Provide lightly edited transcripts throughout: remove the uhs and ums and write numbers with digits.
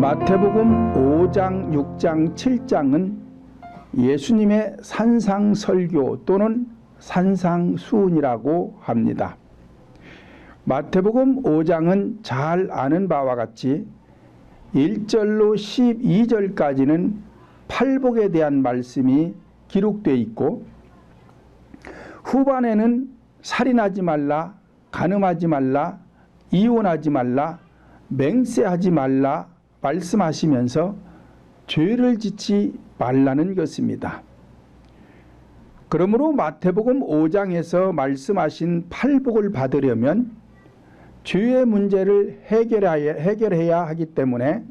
마태복음 5장, 6장, 7장은 예수님의 산상설교 또는 산상수훈이라고 합니다. 마태복음 5장은 잘 아는 바와 같이 1절로 12절까지는 팔복에 대한 말씀이 기록되어 있고, 후반에는 살인하지 말라, 간음하지 말라, 이혼하지 말라, 맹세하지 말라 말씀하시면서 죄를 짓지 말라는 것입니다. 그러므로 마태복음 5장에서 말씀하신 팔복을 받으려면 죄의 문제를 해결해야 하기 때문에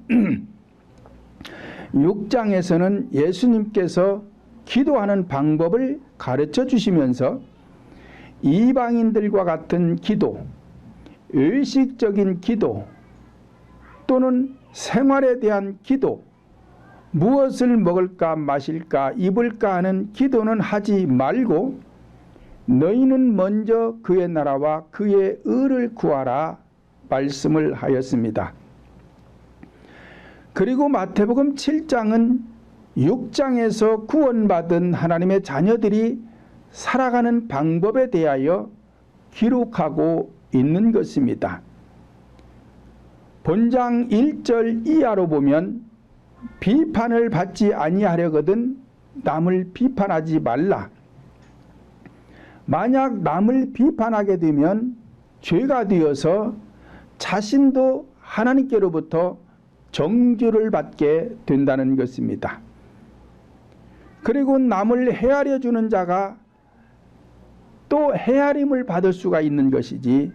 6장에서는 예수님께서 기도하는 방법을 가르쳐 주시면서 이방인들과 같은 기도, 의식적인 기도 또는 생활에 대한 기도, 무엇을 먹을까 마실까 입을까 하는 기도는 하지 말고 너희는 먼저 그의 나라와 그의 의를 구하라 말씀을 하였습니다. 그리고 마태복음 7장은 6장에서 구원받은 하나님의 자녀들이 살아가는 방법에 대하여 기록하고 있는 것입니다. 본장 1절 이하로 보면 비판을 받지 아니하려거든 남을 비판하지 말라. 만약 남을 비판하게 되면 죄가 되어서 자신도 하나님께로부터 정죄를 받게 된다는 것입니다. 그리고 남을 헤아려 주는 자가 또 헤아림을 받을 수가 있는 것이지,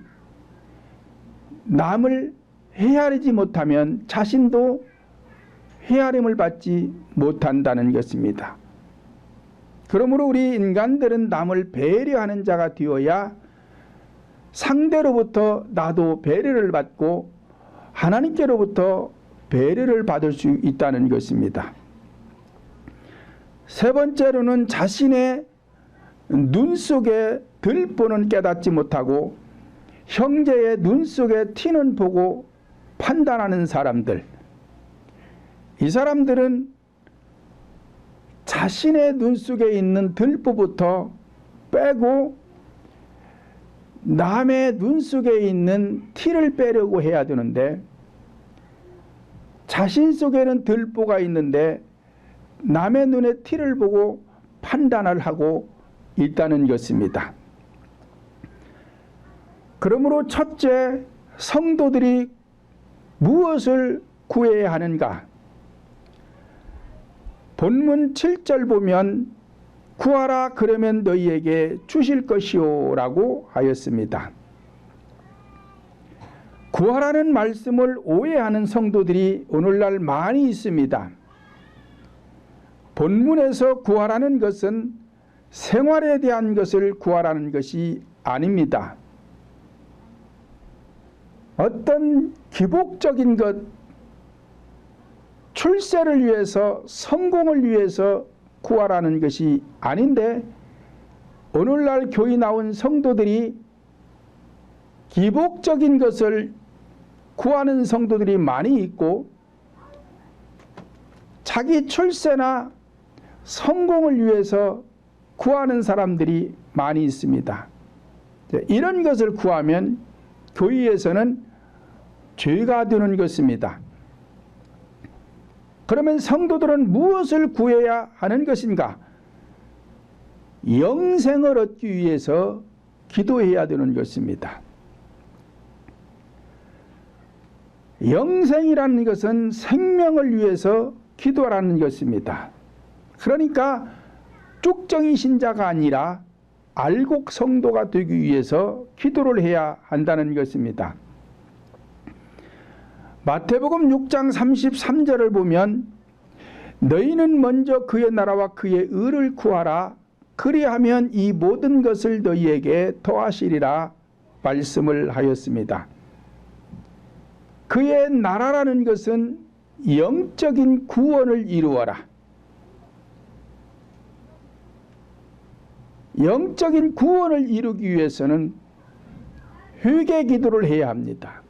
남을 헤아리지 못하면 자신도 헤아림을 받지 못한다는 것입니다. 그러므로 우리 인간들은 남을 배려하는 자가 되어야 상대로부터 나도 배려를 받고 하나님께로부터 배려를 받을 수 있다는 것입니다. 세 번째로는 자신의 눈 속에 들보는 깨닫지 못하고 형제의 눈 속에 티는 보고 판단하는 사람들, 이 사람들은 자신의 눈 속에 있는 들보부터 빼고 남의 눈 속에 있는 티를 빼려고 해야 되는데, 자신 속에는 들보가 있는데 남의 눈에 티를 보고 판단을 하고 있다는 것입니다. 그러므로 첫째, 성도들이 무엇을 구해야 하는가? 본문 7절 보면 구하라 그러면 너희에게 주실 것이요 라고 하였습니다. 구하라는 말씀을 오해하는 성도들이 오늘날 많이 있습니다. 본문에서 구하라는 것은 생활에 대한 것을 구하라는 것이 아닙니다. 어떤 기복적인 것, 출세를 위해서, 성공을 위해서 구하라는 것이 아닌데, 오늘날 교회 나온 성도들이 기복적인 것을 구하는 성도들이 많이 있고, 자기 출세나 성공을 위해서 구하는 사람들이 많이 있습니다. 이런 것을 구하면 교회에서는 죄가 되는 것입니다. 그러면 성도들은 무엇을 구해야 하는 것인가? 영생을 얻기 위해서 기도해야 되는 것입니다. 영생이라는 것은 생명을 위해서 기도하라는 것입니다. 그러니까 쭉정이 신자가 아니라 알곡 성도가 되기 위해서 기도를 해야 한다는 것입니다. 마태복음 6장 33절을 보면 너희는 먼저 그의 나라와 그의 의를 구하라. 그리하면 이 모든 것을 너희에게 더하시리라 말씀을 하였습니다. 그의 나라라는 것은 영적인 구원을 이루어라. 영적인 구원을 이루기 위해서는 회개 기도를 해야 합니다.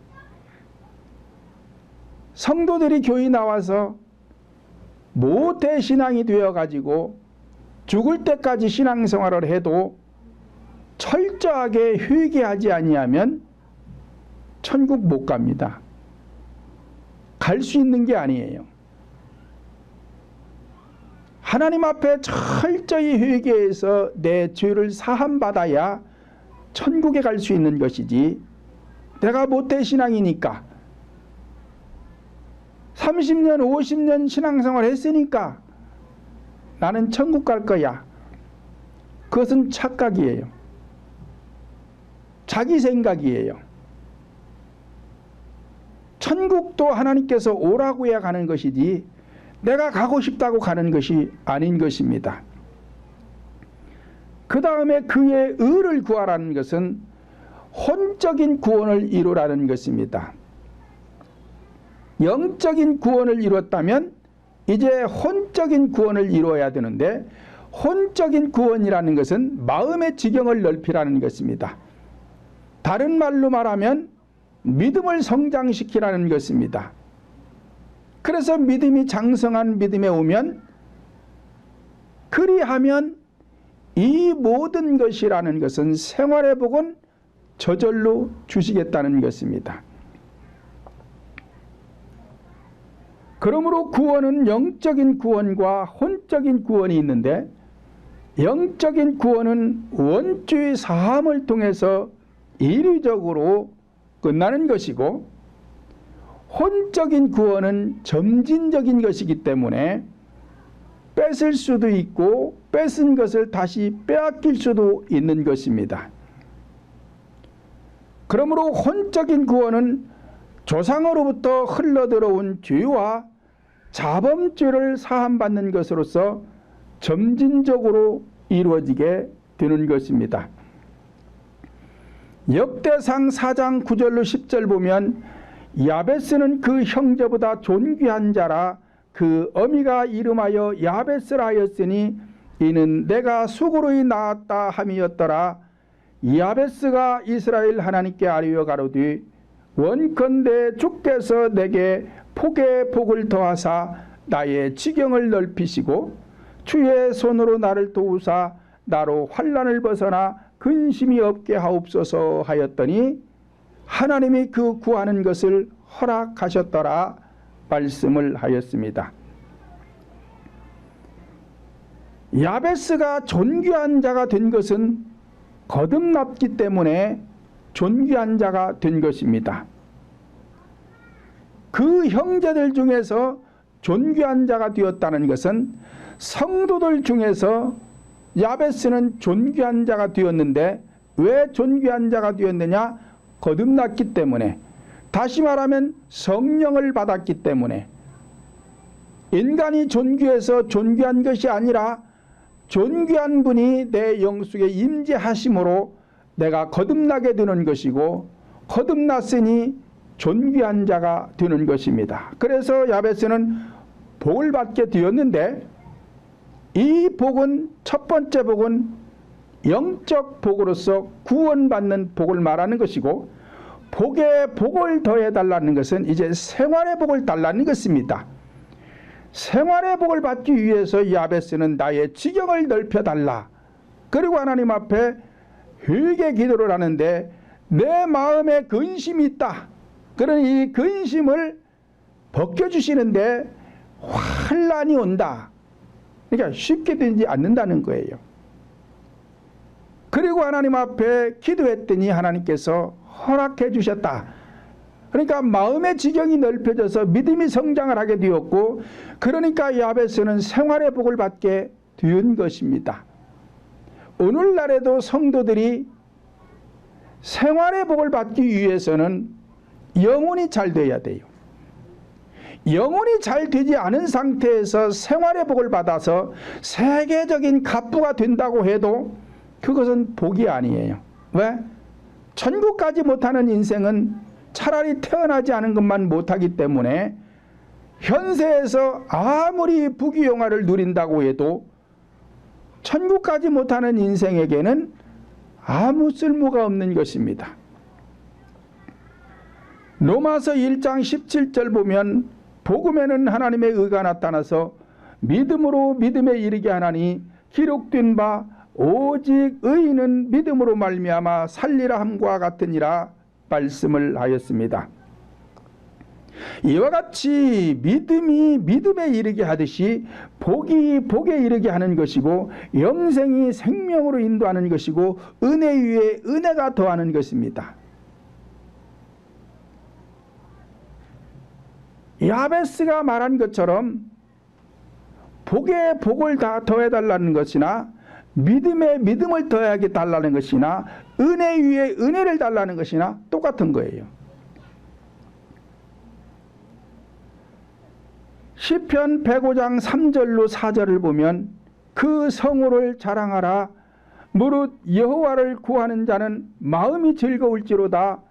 성도들이 교회 나와서 모태 신앙이 되어가지고 죽을 때까지 신앙생활을 해도 철저하게 회개하지 아니하면 천국 못 갑니다. 갈 수 있는 게 아니에요. 하나님 앞에 철저히 회개해서 내 죄를 사함받아야 천국에 갈 수 있는 것이지, 내가 모태신앙이니까 30년 50년 신앙생활 했으니까 나는 천국 갈 거야, 그것은 착각이에요. 자기 생각이에요. 천국도 하나님께서 오라고 해야 가는 것이지 내가 가고 싶다고 가는 것이 아닌 것입니다. 그 다음에 그의 의를 구하라는 것은 혼적인 구원을 이루라는 것입니다. 영적인 구원을 이뤘다면 이제 혼적인 구원을 이루어야 되는데, 혼적인 구원이라는 것은 마음의 지경을 넓히라는 것입니다. 다른 말로 말하면 믿음을 성장시키라는 것입니다. 그래서 믿음이 장성한 믿음에 오면, 그리하면 이 모든 것이라는 것은 생활의 복은 저절로 주시겠다는 것입니다. 그러므로 구원은 영적인 구원과 혼적인 구원이 있는데, 영적인 구원은 원죄의 사함을 통해서 일의적으로 끝나는 것이고, 혼적인 구원은 점진적인 것이기 때문에 뺏을 수도 있고 뺏은 것을 다시 빼앗길 수도 있는 것입니다. 그러므로 혼적인 구원은 조상으로부터 흘러들어온 죄와 자범죄를 사함받는 것으로서 점진적으로 이루어지게 되는 것입니다. 역대상 4장 9절로 10절 보면, 야베스는 그 형제보다 존귀한 자라 그 어미가 이름하여 야베스라 하였으니 이는 내가 수고로이 낳았다 함이었더라. 야베스가 이스라엘 하나님께 아뢰어 가로되 원컨대 주께서 내게 복에 복을 더하사 나의 지경을 넓히시고 주의 손으로 나를 도우사 나로 환난을 벗어나 근심이 없게 하옵소서 하였더니 하나님이 그 구하는 것을 허락하셨더라 말씀을 하였습니다. 야베스가 존귀한 자가 된 것은 거듭났기 때문에 존귀한 자가 된 것입니다. 그 형제들 중에서 존귀한 자가 되었다는 것은 성도들 중에서 야베스는 존귀한 자가 되었는데, 왜 존귀한 자가 되었느냐? 거듭났기 때문에, 다시 말하면 성령을 받았기 때문에. 인간이 존귀해서 존귀한 것이 아니라 존귀한 분이 내 영속에 임재하심으로 내가 거듭나게 되는 것이고, 거듭났으니 존귀한 자가 되는 것입니다. 그래서 야베스는 복을 받게 되었는데, 이 복은, 첫 번째 복은 영적 복으로서 구원받는 복을 말하는 것이고, 복에 복을 더해달라는 것은 이제 생활의 복을 달라는 것입니다. 생활의 복을 받기 위해서 야베스는 나의 지경을 넓혀달라, 그리고 하나님 앞에 회개 기도를 하는데, 내 마음에 근심이 있다, 그러니 이 근심을 벗겨주시는데 환난이 온다. 그러니까 쉽게 되지 않는다는 거예요. 그리고 하나님 앞에 기도했더니 하나님께서 허락해 주셨다. 그러니까 마음의 지경이 넓혀져서 믿음이 성장을 하게 되었고, 그러니까 야베스는 생활의 복을 받게 된 것입니다. 오늘날에도 성도들이 생활의 복을 받기 위해서는 영혼이 잘 돼야 돼요. 영혼이 잘 되지 않은 상태에서 생활의 복을 받아서 세계적인 갑부가 된다고 해도 그것은 복이 아니에요. 왜? 천국까지 못하는 인생은 차라리 태어나지 않은 것만 못하기 때문에 현세에서 아무리 부귀영화를 누린다고 해도 천국까지 못하는 인생에게는 아무 쓸모가 없는 것입니다. 로마서 1장 17절 보면 복음에는 하나님의 의가 나타나서 믿음으로 믿음에 이르게 하나니 기록된 바 오직 의인은 믿음으로 말미암아 살리라 함과 같으니라 말씀을 하였습니다. 이와 같이 믿음이 믿음에 이르게 하듯이 복이 복에 이르게 하는 것이고 영생이 생명으로 인도하는 것이고 은혜 위에 은혜가 더하는 것입니다. 야베스가 말한 것처럼 복에 복을 다 더해달라는 것이나 믿음에 믿음을 더하게 달라는 것이나 은혜 위에 은혜를 달라는 것이나 똑같은 거예요. 시편 105장 3절로 4절을 보면 그 성호를 자랑하라. 무릇 여호와를 구하는 자는 마음이 즐거울지로다.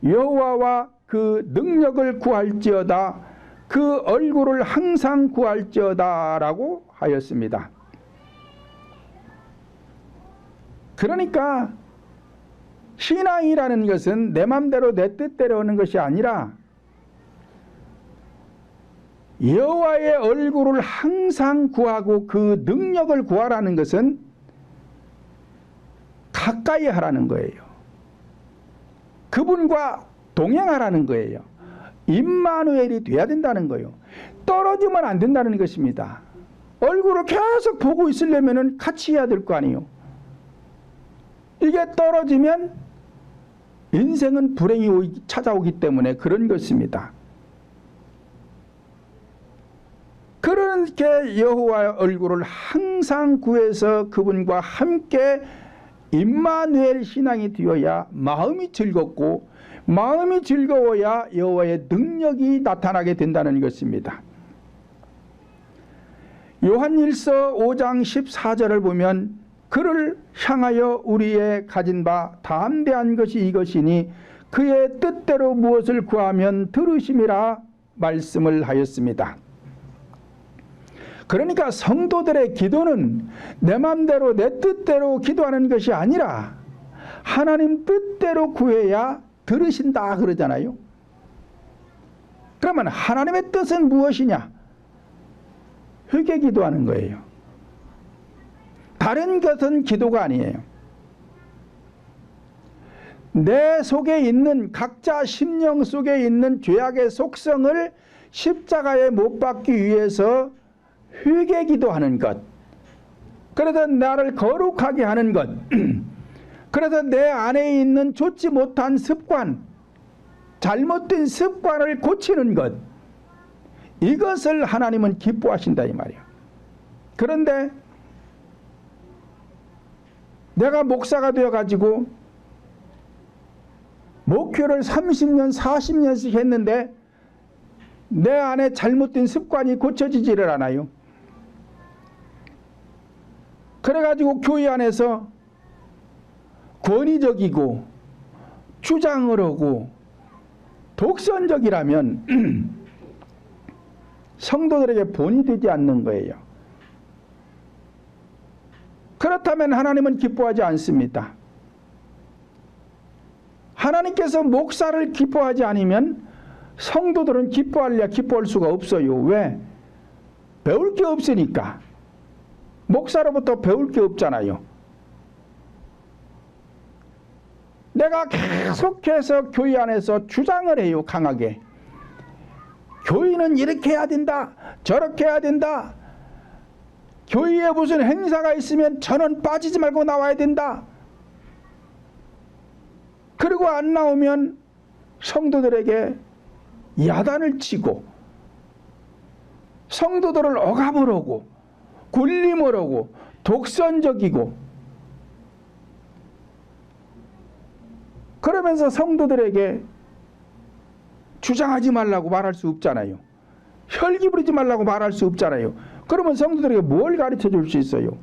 여호와와 그 능력을 구할지어다. 그 얼굴을 항상 구할지어다 라고 하였습니다. 그러니까 신앙이라는 것은 내 맘대로 내 뜻대로 오는 것이 아니라 여호와의 얼굴을 항상 구하고 그 능력을 구하라는 것은 가까이 하라는 거예요. 그분과 동행하라는 거예요. 임마누엘이 돼야 된다는 거예요. 떨어지면 안 된다는 것입니다. 얼굴을 계속 보고 있으려면 같이 해야 될 거 아니에요. 이게 떨어지면 인생은 불행이 찾아오기 때문에 그런 것입니다. 그렇게 여호와의 얼굴을 항상 구해서 그분과 함께 임마누엘 신앙이 되어야 마음이 즐겁고 마음이 즐거워야 여호와의 능력이 나타나게 된다는 것입니다. 요한일서 5장 14절을 보면 그를 향하여 우리의 가진 바 담대한 것이 이것이니 그의 뜻대로 무엇을 구하면 들으심이라 말씀을 하였습니다. 그러니까 성도들의 기도는 내 맘대로 내 뜻대로 기도하는 것이 아니라 하나님 뜻대로 구해야 들으신다 그러잖아요. 그러면 하나님의 뜻은 무엇이냐? 회개 기도하는 거예요. 다른 것은 기도가 아니에요. 내 속에 있는 각자 심령 속에 있는 죄악의 속성을 십자가에 못 박기 위해서 회개 기도하는 것, 그래서 나를 거룩하게 하는 것, 그래서 내 안에 있는 좋지 못한 습관, 잘못된 습관을 고치는 것, 이것을 하나님은 기뻐하신다 이 말이에요. 그런데 내가 목사가 되어가지고 목회를 30년 40년씩 했는데 내 안에 잘못된 습관이 고쳐지지를 않아요. 그래가지고 교회 안에서 권위적이고 주장을 하고 독선적이라면 성도들에게 본이 되지 않는 거예요. 그렇다면 하나님은 기뻐하지 않습니다. 하나님께서 목사를 기뻐하지 않으면 성도들은 기뻐할 수가 없어요. 왜? 배울 게 없으니까. 목사로부터 배울 게 없잖아요. 내가 계속해서 교회 안에서 주장을 해요. 강하게. 교회는 이렇게 해야 된다. 저렇게 해야 된다. 교회에 무슨 행사가 있으면 저는 빠지지 말고 나와야 된다. 그리고 안 나오면 성도들에게 야단을 치고 성도들을 억압을 하고 굴림을 하고 독선적이고 그러면서 성도들에게 주장하지 말라고 말할 수 없잖아요. 혈기 부리지 말라고 말할 수 없잖아요. 그러면 성도들에게 뭘 가르쳐 줄 수 있어요?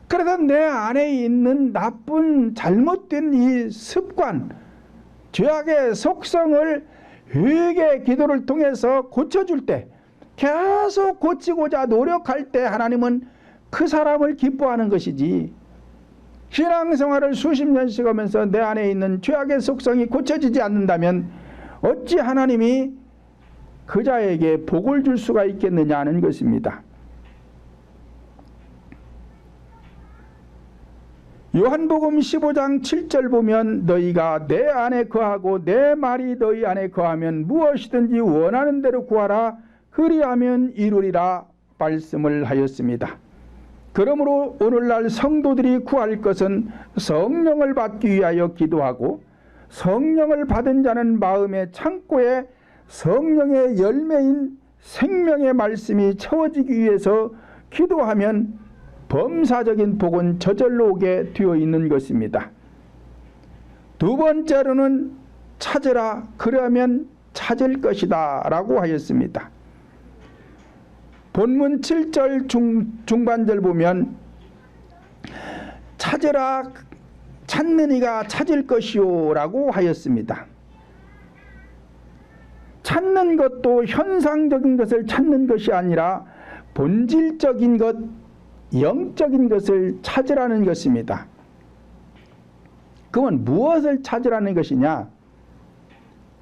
그래서 내 안에 있는 나쁜 잘못된 이 습관, 죄악의 속성을 회개 기도를 통해서 고쳐줄 때, 계속 고치고자 노력할 때 하나님은 그 사람을 기뻐하는 것이지 신앙생활을 수십 년씩 하면서 내 안에 있는 죄악의 속성이 고쳐지지 않는다면 어찌 하나님이 그 자에게 복을 줄 수가 있겠느냐 하는 것입니다. 요한복음 15장 7절 보면 너희가 내 안에 거하고 내 말이 너희 안에 거하면 무엇이든지 원하는 대로 구하라 그리하면 이루리라 말씀을 하였습니다. 그러므로 오늘날 성도들이 구할 것은 성령을 받기 위하여 기도하고 성령을 받은 자는 마음의 창고에 성령의 열매인 생명의 말씀이 채워지기 위해서 기도하면 범사적인 복은 저절로 오게 되어 있는 것입니다. 두 번째로는 찾으라 그러면 찾을 것이다 라고 하였습니다. 본문 7절 중반절 보면 찾으라 찾는 이가 찾을 것이요 라고 하였습니다. 찾는 것도 현상적인 것을 찾는 것이 아니라 본질적인 것, 영적인 것을 찾으라는 것입니다. 그러면 무엇을 찾으라는 것이냐?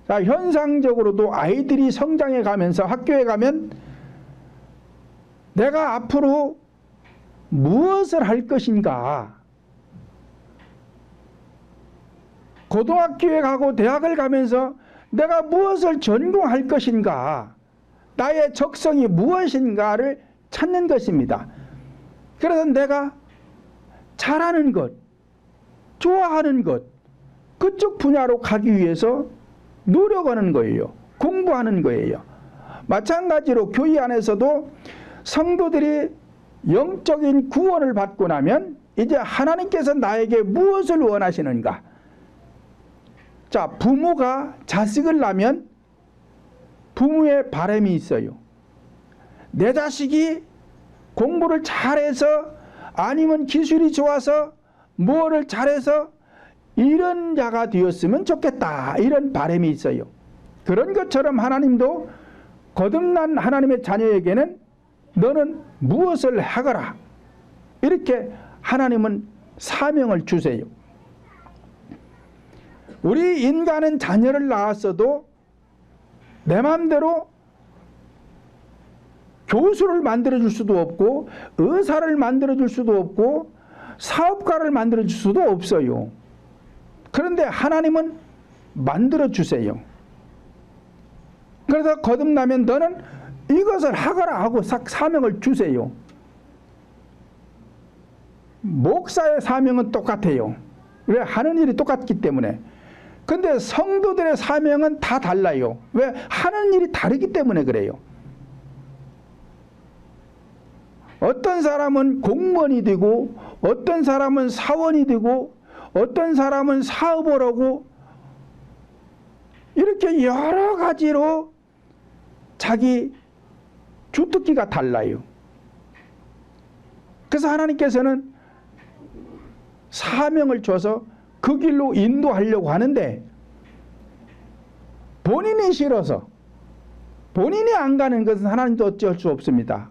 자, 현상적으로도 아이들이 성장해 가면서 학교에 가면 내가 앞으로 무엇을 할 것인가? 고등학교에 가고 대학을 가면서 내가 무엇을 전공할 것인가? 나의 적성이 무엇인가를 찾는 것입니다. 그래서 내가 잘하는 것, 좋아하는 것, 그쪽 분야로 가기 위해서 노력하는 거예요. 공부하는 거예요. 마찬가지로 교회 안에서도 성도들이 영적인 구원을 받고 나면 이제 하나님께서 나에게 무엇을 원하시는가? 자, 부모가 자식을 낳으면 부모의 바람이 있어요. 내 자식이 공부를 잘해서 아니면 기술이 좋아서 뭐를 잘해서 이런 자가 되었으면 좋겠다, 이런 바람이 있어요. 그런 것처럼 하나님도 거듭난 하나님의 자녀에게는 너는 무엇을 하거라, 이렇게 하나님은 사명을 주세요. 우리 인간은 자녀를 낳았어도 내 마음대로 교수를 만들어줄 수도 없고 의사를 만들어줄 수도 없고 사업가를 만들어줄 수도 없어요. 그런데 하나님은 만들어주세요. 그래서 거듭나면 너는 이것을 하거라 하고 사명을 주세요. 목사의 사명은 똑같아요. 왜? 하는 일이 똑같기 때문에. 근데 성도들의 사명은 다 달라요. 왜? 하는 일이 다르기 때문에 그래요. 어떤 사람은 공무원이 되고 어떤 사람은 사원이 되고 어떤 사람은 사업을 하고 이렇게 여러 가지로 자기 주특기가 달라요. 그래서 하나님께서는 사명을 줘서 그 길로 인도하려고 하는데 본인이 싫어서 본인이 안 가는 것은 하나님도 어쩔 수 없습니다.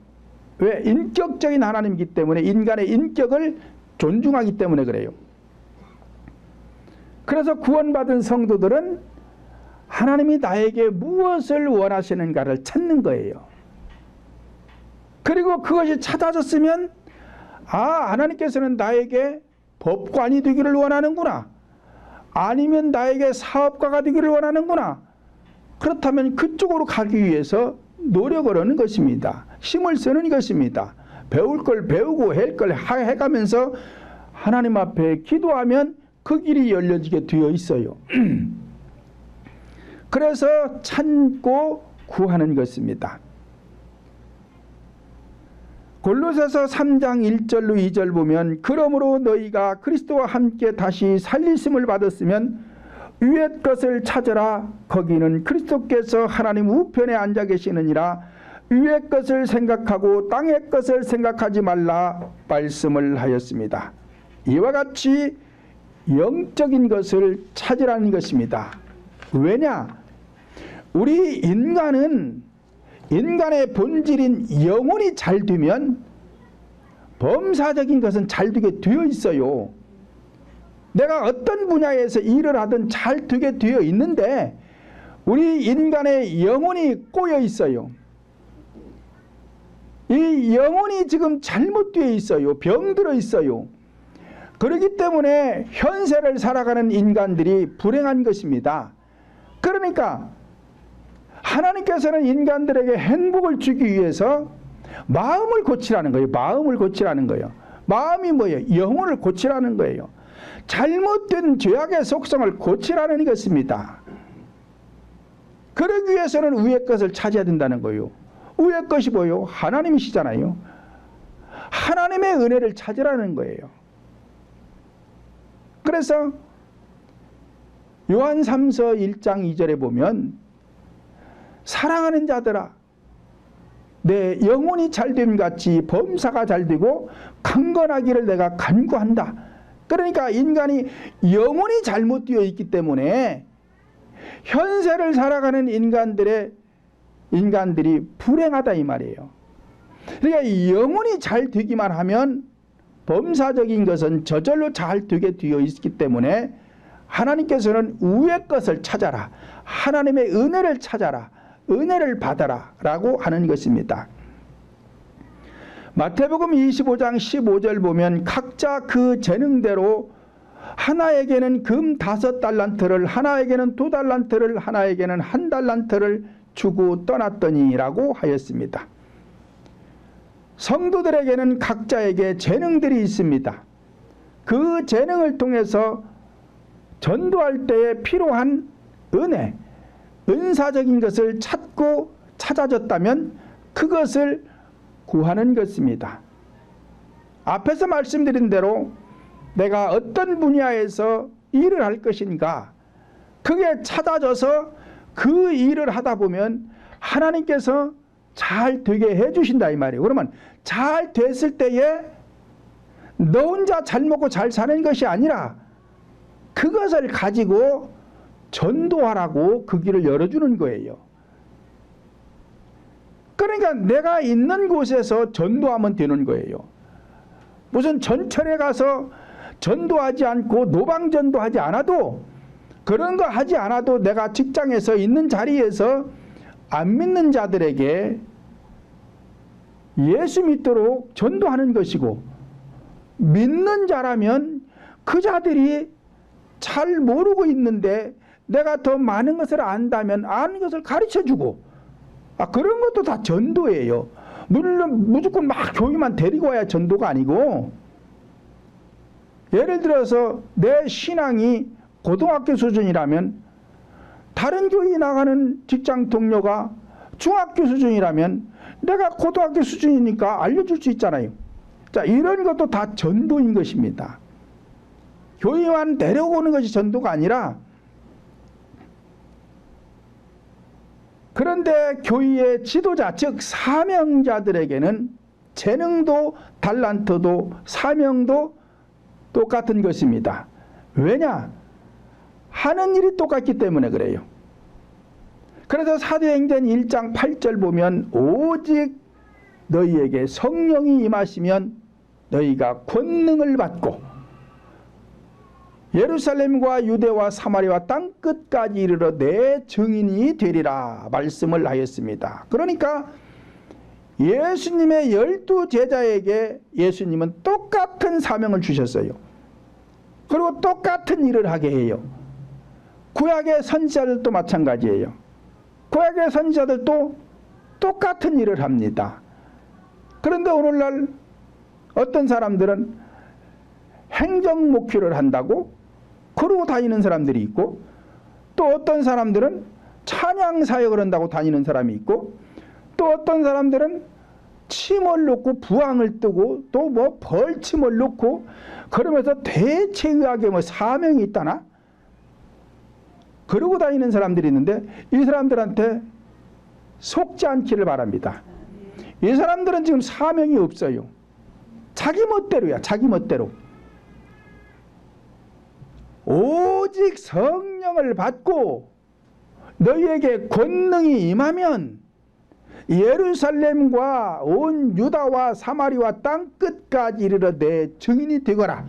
왜? 인격적인 하나님이기 때문에, 인간의 인격을 존중하기 때문에 그래요. 그래서 구원받은 성도들은 하나님이 나에게 무엇을 원하시는가를 찾는 거예요. 그리고 그것이 찾아졌으면 하나님께서는 나에게 법관이 되기를 원하는구나, 아니면 나에게 사업가가 되기를 원하는구나, 그렇다면 그쪽으로 가기 위해서 노력을 하는 것입니다. 힘을 쓰는 것입니다. 배울 걸 배우고 할 걸 해가면서 하나님 앞에 기도하면 그 길이 열려지게 되어 있어요. 그래서 찾고 구하는 것입니다. 골로새서 3장 1절로 2절 보면 그러므로 너희가 그리스도와 함께 다시 살리심을 받았으면 위의 것을 찾으라. 거기는 그리스도께서 하나님 우편에 앉아 계시느니라. 위의 것을 생각하고 땅의 것을 생각하지 말라 말씀을 하였습니다. 이와 같이 영적인 것을 찾으라는 것입니다. 왜냐? 우리 인간은 인간의 본질인 영혼이 잘 되면 범사적인 것은 잘 되게 되어 있어요. 내가 어떤 분야에서 일을 하든 잘 되게 되어 있는데 우리 인간의 영혼이 꼬여 있어요. 이 영혼이 지금 잘못되어 있어요. 병들어 있어요. 그렇기 때문에 현세를 살아가는 인간들이 불행한 것입니다. 그러니까 하나님께서는 인간들에게 행복을 주기 위해서 마음을 고치라는 거예요. 마음을 고치라는 거예요. 마음이 뭐예요? 영혼을 고치라는 거예요. 잘못된 죄악의 속성을 고치라는 것입니다. 그러기 위해서는 위의 것을 찾아야 된다는 거예요. 위의 것이 뭐예요? 하나님이시잖아요. 하나님의 은혜를 찾으라는 거예요. 그래서 요한 3서 1장 2절에 보면 사랑하는 자들아 내 영혼이 잘됨 같이 범사가 잘되고 강건하기를 내가 간구한다. 그러니까 인간이 영혼이 잘못되어 있기 때문에 현세를 살아가는 인간들이 불행하다 이 말이에요. 그러니까 영혼이 잘 되기만 하면 범사적인 것은 저절로 잘 되게 되어 있기 때문에 하나님께서는 위의 것을 찾아라. 하나님의 은혜를 찾아라. 은혜를 받아라 라고 하는 것입니다. 마태복음 25장 15절 보면 각자 그 재능대로 하나에게는 금 5달란트를 하나에게는 2달란트를 하나에게는 1달란트를 주고 떠났더니 라고 하였습니다. 성도들에게는 각자에게 재능들이 있습니다. 그 재능을 통해서 전도할 때에 필요한 은혜, 은사적인 것을 찾고 찾아졌다면 그것을 구하는 것입니다. 앞에서 말씀드린 대로 내가 어떤 분야에서 일을 할 것인가 그게 찾아져서 그 일을 하다 보면 하나님께서 잘 되게 해주신다 이 말이에요. 그러면 잘 됐을 때에 너 혼자 잘 먹고 잘 사는 것이 아니라 그것을 가지고 전도하라고 그 길을 열어주는 거예요. 그러니까 내가 있는 곳에서 전도하면 되는 거예요. 무슨 전철에 가서 전도하지 않고 노방전도하지 않아도 그런 거 하지 않아도 내가 직장에서 있는 자리에서 안 믿는 자들에게 예수 믿도록 전도하는 것이고 믿는 자라면 그 자들이 잘 모르고 있는데 내가 더 많은 것을 안다면 아는 것을 가르쳐주고 그런 것도 다 전도예요. 물론 무조건 막 교회만 데리고 와야 전도가 아니고 예를 들어서 내 신앙이 고등학교 수준이라면 다른 교회에 나가는 직장 동료가 중학교 수준이라면 내가 고등학교 수준이니까 알려줄 수 있잖아요. 자, 이런 것도 다 전도인 것입니다. 교회만 데려오는 것이 전도가 아니라 그런데 교회의 지도자 즉 사명자들에게는 재능도 달란트도 사명도 똑같은 것입니다. 왜냐? 하는 일이 똑같기 때문에 그래요. 그래서 사도행전 1장 8절 보면 오직 너희에게 성령이 임하시면 너희가 권능을 받고 예루살렘과 유대와 사마리아 땅끝까지 이르러 내 증인이 되리라 말씀을 하였습니다. 그러니까 예수님의 12 제자에게 예수님은 똑같은 사명을 주셨어요. 그리고 똑같은 일을 하게 해요. 구약의 선지자들도 마찬가지예요. 구약의 선지자들도 똑같은 일을 합니다. 그런데 오늘날 어떤 사람들은 행정 목회를 한다고 그러고 다니는 사람들이 있고 또 어떤 사람들은 찬양 사역을 한다고 다니는 사람이 있고 또 어떤 사람들은 침을 놓고 부항을 뜨고 또 뭐 벌침을 놓고 그러면서 대체의학에 뭐 사명이 있다나 그러고 다니는 사람들이 있는데 이 사람들한테 속지 않기를 바랍니다. 이 사람들은 지금 사명이 없어요. 자기 멋대로야. 자기 멋대로. 오직 성령을 받고 너희에게 권능이 임하면 예루살렘과 온 유다와 사마리아 땅끝까지 이르러 내 증인이 되거라.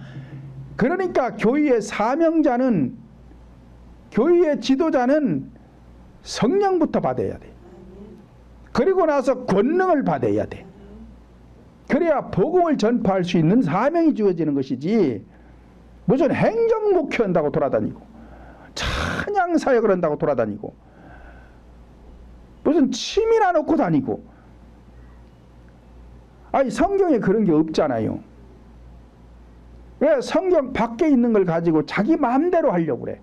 그러니까 교회의 사명자는, 교회의 지도자는 성령부터 받아야 돼. 그리고 나서 권능을 받아야 돼. 그래야 복음을 전파할 수 있는 사명이 주어지는 것이지, 무슨 행정 목회한다고 돌아다니고 찬양 사역을 한다고 돌아다니고 무슨 취미나 놓고 다니고, 아니 성경에 그런 게 없잖아요. 왜 성경 밖에 있는 걸 가지고 자기 마음대로 하려고 그래?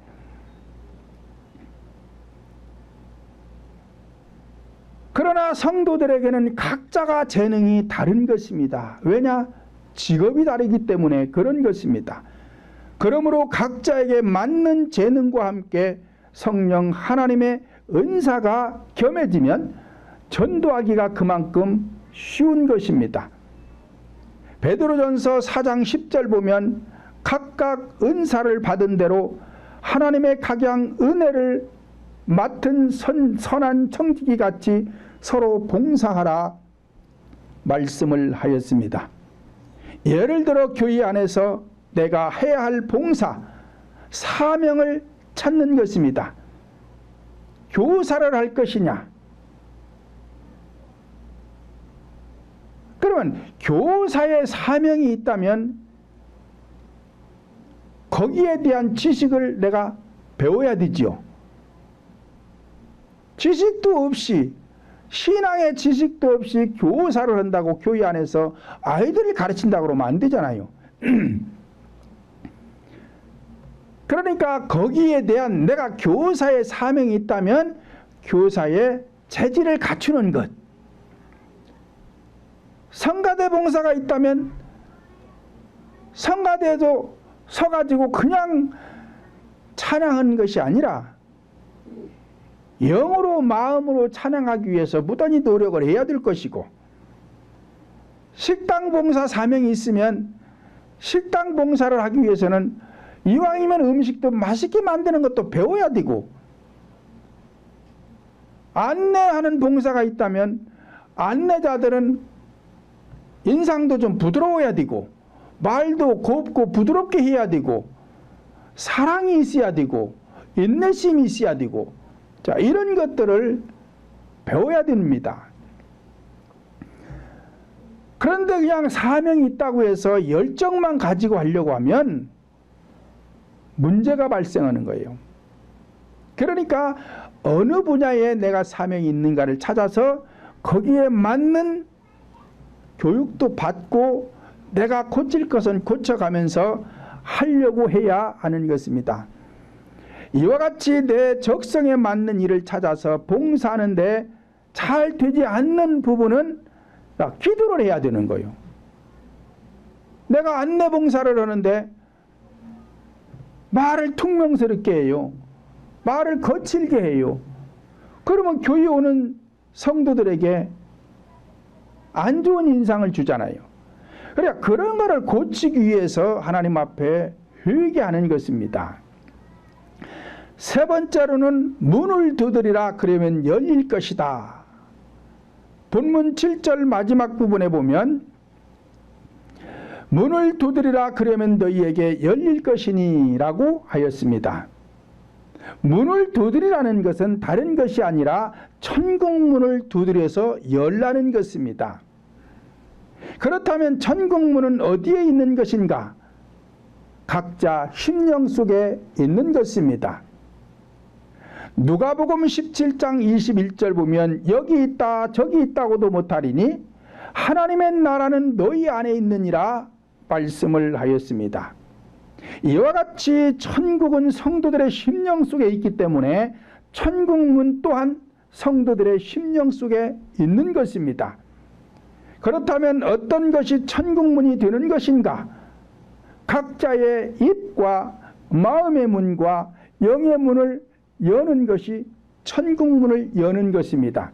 그러나 성도들에게는 각자가 재능이 다른 것입니다. 왜냐? 직업이 다르기 때문에 그런 것입니다. 그러므로 각자에게 맞는 재능과 함께 성령 하나님의 은사가 겸해지면 전도하기가 그만큼 쉬운 것입니다. 베드로전서 4장 10절 보면 각각 은사를 받은 대로 하나님의 각양 은혜를 맡은 선한 청지기 같이 서로 봉사하라 말씀을 하였습니다. 예를 들어 교회 안에서 내가 해야 할 봉사, 사명을 찾는 것입니다. 교사를 할 것이냐? 그러면 교사의 사명이 있다면 거기에 대한 지식을 내가 배워야 되지요. 지식도 없이, 신앙의 지식도 없이 교사를 한다고 교회 안에서 아이들을 가르친다고 그러면 안 되잖아요. 그러니까 거기에 대한 내가 교사의 사명이 있다면 교사의 재질을 갖추는 것. 성가대 봉사가 있다면 성가대에도 서가지고 그냥 찬양하는 것이 아니라 영으로 마음으로 찬양하기 위해서 무던히 노력을 해야 될 것이고, 식당 봉사 사명이 있으면 식당 봉사를 하기 위해서는 이왕이면 음식도 맛있게 만드는 것도 배워야 되고, 안내하는 봉사가 있다면 안내자들은 인상도 좀 부드러워야 되고, 말도 곱고 부드럽게 해야 되고, 사랑이 있어야 되고, 인내심이 있어야 되고, 자, 이런 것들을 배워야 됩니다. 그런데 그냥 사명이 있다고 해서 열정만 가지고 하려고 하면 문제가 발생하는 거예요. 그러니까 어느 분야에 내가 사명이 있는가를 찾아서 거기에 맞는 교육도 받고 내가 고칠 것은 고쳐가면서 하려고 해야 하는 것입니다. 이와 같이 내 적성에 맞는 일을 찾아서 봉사하는데 잘 되지 않는 부분은 기도를 해야 되는 거예요. 내가 안내 봉사를 하는데 말을 퉁명스럽게 해요. 말을 거칠게 해요. 그러면 교회 오는 성도들에게 안 좋은 인상을 주잖아요. 그러니까 그런 것을 고치기 위해서 하나님 앞에 회개하는 것입니다. 세 번째로는 문을 두드리라 그러면 열릴 것이다. 본문 7절 마지막 부분에 보면 문을 두드리라 그러면 너희에게 열릴 것이니 라고 하였습니다. 문을 두드리라는 것은 다른 것이 아니라 천국문을 두드려서 열라는 것입니다. 그렇다면 천국문은 어디에 있는 것인가? 각자 심령 속에 있는 것입니다. 누가복음 17장 21절 보면 여기 있다 저기 있다고도 못하리니 하나님의 나라는 너희 안에 있느니라 말씀을 하였습니다. 이와 같이 천국은 성도들의 심령 속에 있기 때문에 천국문 또한 성도들의 심령 속에 있는 것입니다. 그렇다면 어떤 것이 천국문이 되는 것인가? 각자의 입과 마음의 문과 영의 문을 여는 것이 천국문을 여는 것입니다.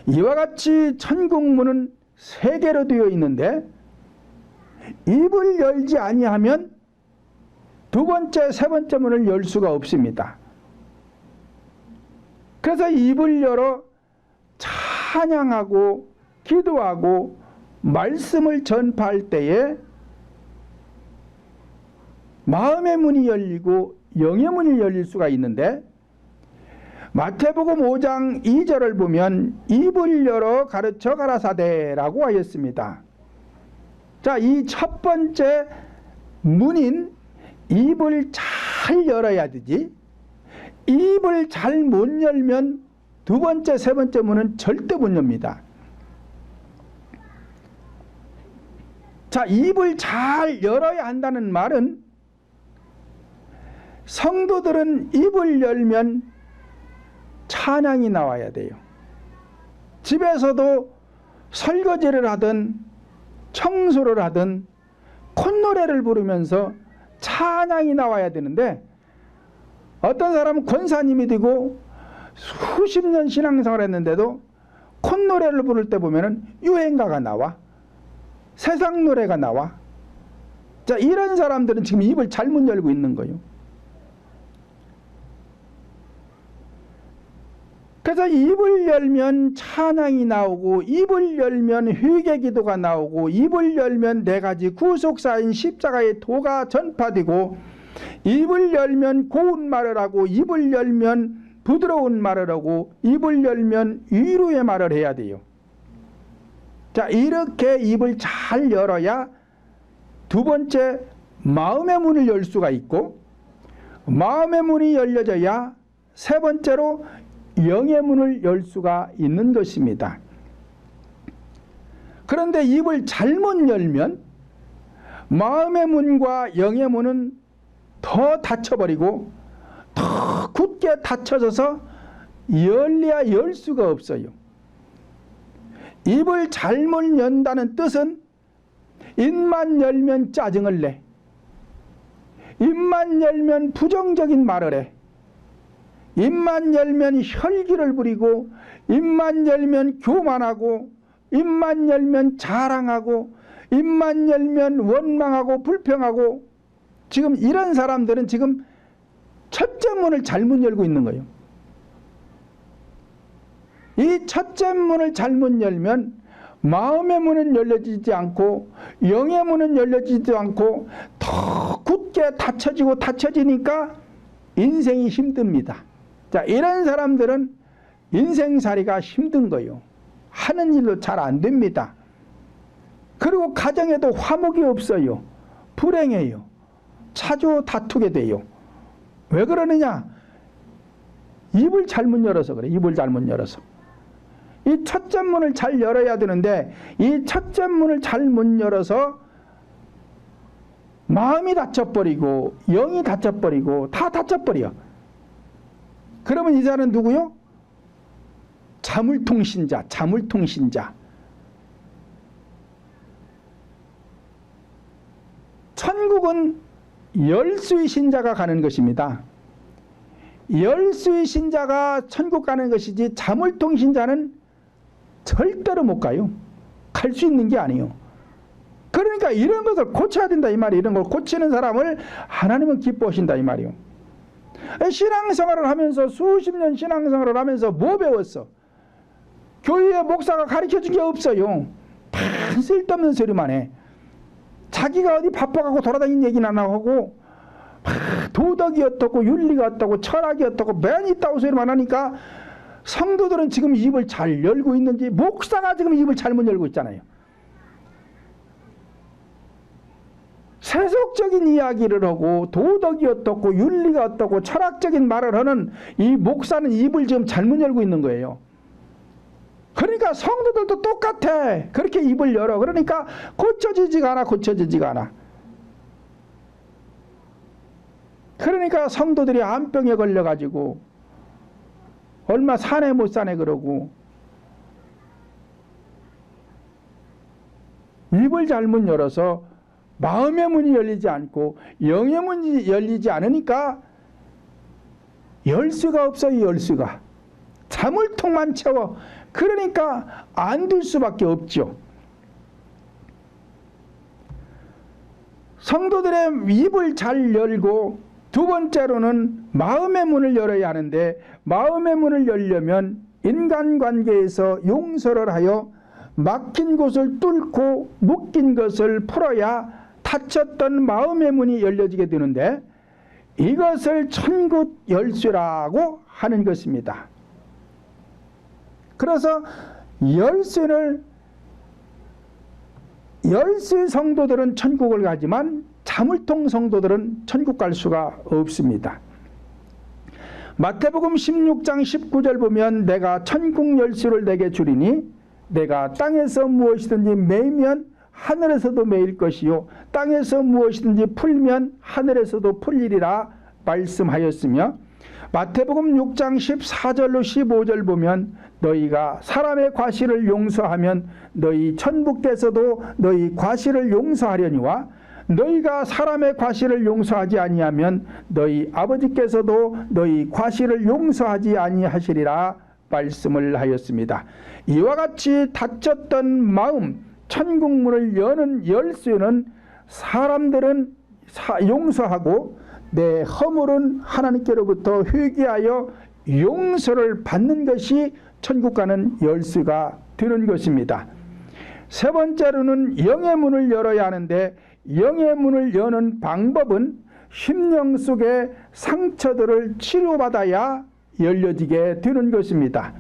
이와 같이 천국문은 세 개로 되어 있는데 입을 열지 아니하면 두 번째, 세 번째 문을 열 수가 없습니다. 그래서 입을 열어 찬양하고 기도하고 말씀을 전파할 때에 마음의 문이 열리고 영의 문이 열릴 수가 있는데, 마태복음 5장 2절을 보면 입을 열어 가르쳐 가라사대라고 하였습니다. 자, 이 첫 번째 문인 입을 잘 열어야 되지, 입을 잘 못 열면 두 번째, 세 번째 문은 절대 못 엽니다. 자, 입을 잘 열어야 한다는 말은 성도들은 입을 열면 찬양이 나와야 돼요. 집에서도 설거지를 하든 청소를 하든 콧노래를 부르면서 찬양이 나와야 되는데, 어떤 사람은 권사님이 되고 수십 년 신앙생활을 했는데도 콧노래를 부를 때 보면은 유행가가 나와, 세상 노래가 나와. 자, 이런 사람들은 지금 입을 잘못 열고 있는 거예요. 그래서 입을 열면 찬양이 나오고, 입을 열면 회개 기도가 나오고, 입을 열면 네 가지 구속사인 십자가의 도가 전파되고, 입을 열면 고운 말을 하고, 입을 열면 부드러운 말을 하고, 입을 열면 위로의 말을 해야 돼요. 자, 이렇게 입을 잘 열어야 두 번째 마음의 문을 열 수가 있고, 마음의 문이 열려져야 세 번째로 영의 문을 열 수가 있는 것입니다. 그런데 입을 잘못 열면 마음의 문과 영의 문은 더 닫혀버리고 더 굳게 닫혀져서 열려야 열 수가 없어요. 입을 잘못 연다는 뜻은 입만 열면 짜증을 내, 입만 열면 부정적인 말을 해, 입만 열면 혈기를 부리고, 입만 열면 교만하고, 입만 열면 자랑하고, 입만 열면 원망하고 불평하고. 지금 이런 사람들은 지금 첫째 문을 잘못 열고 있는 거예요. 이 첫째 문을 잘못 열면 마음의 문은 열려지지 않고 영의 문은 열려지지 않고 더 굳게 닫혀지니까 인생이 힘듭니다. 자, 이런 사람들은 인생살이가 힘든 거예요. 하는 일도 잘 안 됩니다. 그리고 가정에도 화목이 없어요. 불행해요. 자주 다투게 돼요. 왜 그러느냐? 입을 잘못 열어서 그래. 입을 잘못 열어서. 이 첫째 문을 잘 열어야 되는데, 이 첫째 문을 잘못 열어서 마음이 닫혀버리고 영이 닫혀버리고 다 닫혀버려. 그러면 이 자는 누구요? 자물통신자, 자물통신자. 천국은 열수의 신자가 가는 것입니다. 열수의 신자가 천국 가는 것이지, 자물통신자는 절대로 못 가요. 갈 수 있는 게 아니에요. 그러니까 이런 것을 고쳐야 된다 이 말이에요. 이런 걸 고치는 사람을 하나님은 기뻐하신다 이 말이에요. 신앙생활을 하면서, 수십 년 신앙생활을 하면서 뭐 배웠어? 교회의 목사가 가르쳐준 게 없어요. 다 쓸데없는 소리만 해. 자기가 어디 바빠가고 돌아다니는 얘기는 안 하고, 도덕이 어떻고 윤리가 어떻고 철학이 어떻고 맨 있다고 소리만 하니까, 성도들은 지금 입을 잘 열고 있는지, 목사가 지금 입을 잘못 열고 있잖아요. 세속적인 이야기를 하고 도덕이 어떻고 윤리가 어떻고 철학적인 말을 하는 이 목사는 입을 지금 잘못 열고 있는 거예요. 그러니까 성도들도 똑같아. 그렇게 입을 열어. 그러니까 고쳐지지가 않아. 고쳐지지가 않아. 그러니까 성도들이 암병에 걸려가지고 얼마 사네 못 사네 그러고, 입을 잘못 열어서 마음의 문이 열리지 않고 영의 문이 열리지 않으니까 열 수가 없어요. 열 수가. 자물통만 채워. 그러니까 안 될 수밖에 없죠. 성도들의 입을 잘 열고, 두 번째로는 마음의 문을 열어야 하는데, 마음의 문을 열려면 인간관계에서 용서를 하여 막힌 곳을 뚫고 묶인 것을 풀어야 닫혔던 마음의 문이 열려지게 되는데 이것을 천국 열쇠라고 하는 것입니다. 그래서 열쇠 성도들은 천국을 가지만 자물통 성도들은 천국 갈 수가 없습니다. 마태복음 16장 19절 보면 내가 천국 열쇠를 내게 주리니 내가 땅에서 무엇이든지 매이면 하늘에서도 매일 것이요 땅에서 무엇이든지 풀면 하늘에서도 풀리리라 말씀하였으며 마태복음 6장 14절로 15절 보면 너희가 사람의 과실을 용서하면 너희 천부께서도 너희 과실을 용서하려니와 너희가 사람의 과실을 용서하지 아니하면 너희 아버지께서도 너희 과실을 용서하지 아니하시리라 말씀을 하였습니다. 이와 같이 닫혔던 마음, 천국문을 여는 열쇠는 사람들은 용서하고 내 허물은 하나님께로부터 회개하여 용서를 받는 것이 천국 가는 열쇠가 되는 것입니다. 세 번째로는 영의 문을 열어야 하는데 영의 문을 여는 방법은 심령 속의 상처들을 치료받아야 열려지게 되는 것입니다.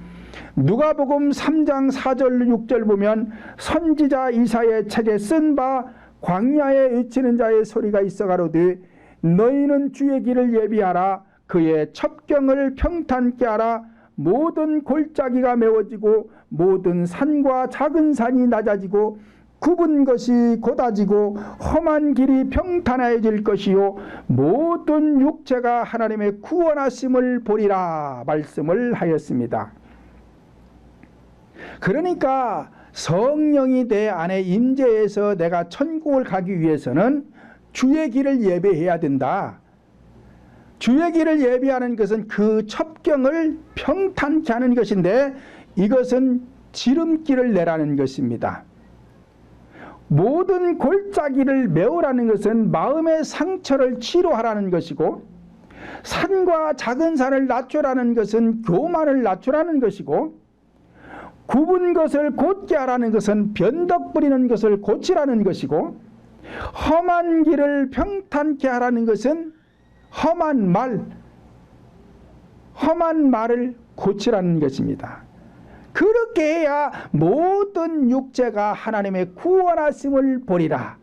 누가복음 3장 4절 6절 보면 선지자 이사야의 책에 쓴 바 광야에 외치는 자의 소리가 있어 가로되 너희는 주의 길을 예비하라 그의 첩경을 평탄케 하라 모든 골짜기가 메워지고 모든 산과 작은 산이 낮아지고 굽은 것이 곧아지고 험한 길이 평탄해질 것이요 모든 육체가 하나님의 구원하심을 보리라 말씀을 하였습니다. 그러니까 성령이 내 안에 임재해서 내가 천국을 가기 위해서는 주의 길을 예배해야 된다. 주의 길을 예배하는 것은 그 첩경을 평탄케 하는 것인데 이것은 지름길을 내라는 것입니다. 모든 골짜기를 메우라는 것은 마음의 상처를 치료하라는 것이고 산과 작은 산을 낮추라는 것은 교만을 낮추라는 것이고 굽은 것을 곧게 하라는 것은 변덕 부리는 것을 고치라는 것이고 험한 길을 평탄케 하라는 것은 험한 말을 고치라는 것입니다. 그렇게 해야 모든 육체가 하나님의 구원하심을 보리라.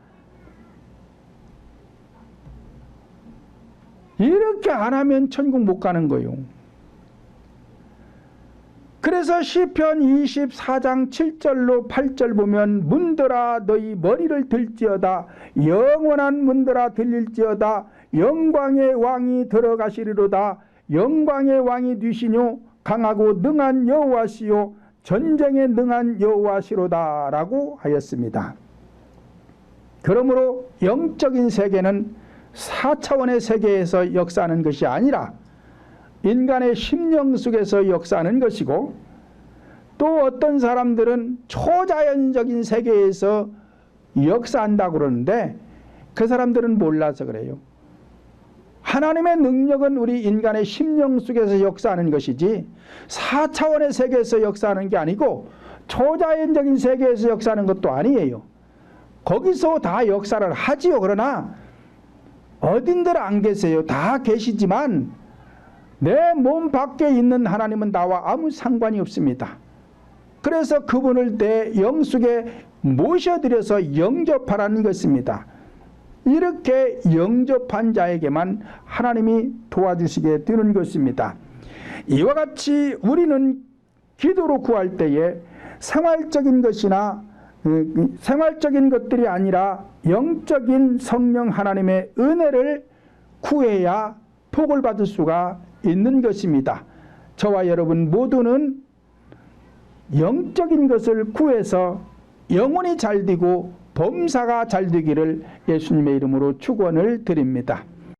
이렇게 안 하면 천국 못 가는 거예요. 그래서 시편 24장 7절로 8절 보면 문들아 너희 머리를 들지어다 영원한 문들아 들릴지어다 영광의 왕이 들어가시리로다 영광의 왕이 되시뇨 강하고 능한 여호와시요 전쟁에 능한 여호와시로다 라고 하였습니다. 그러므로 영적인 세계는 4차원의 세계에서 역사하는 것이 아니라 인간의 심령 속에서 역사하는 것이고 또 어떤 사람들은 초자연적인 세계에서 역사한다고 그러는데 그 사람들은 몰라서 그래요. 하나님의 능력은 우리 인간의 심령 속에서 역사하는 것이지 4차원의 세계에서 역사하는 게 아니고 초자연적인 세계에서 역사하는 것도 아니에요. 거기서 다 역사를 하지요. 그러나 어딘들 안 계세요. 다 계시지만 내 몸 밖에 있는 하나님은 나와 아무 상관이 없습니다. 그래서 그분을 내 영 속에 모셔들여서 영접하라는 것입니다. 이렇게 영접한 자에게만 하나님이 도와주시게 되는 것입니다. 이와 같이 우리는 기도로 구할 때에 생활적인 것이나 생활적인 것들이 아니라 영적인 성령 하나님의 은혜를 구해야 복을 받을 수가 있는 것입니다. 저와 여러분 모두는 영적인 것을 구해서 영혼이 잘 되고 범사가 잘 되기를 예수님의 이름으로 축원을 드립니다.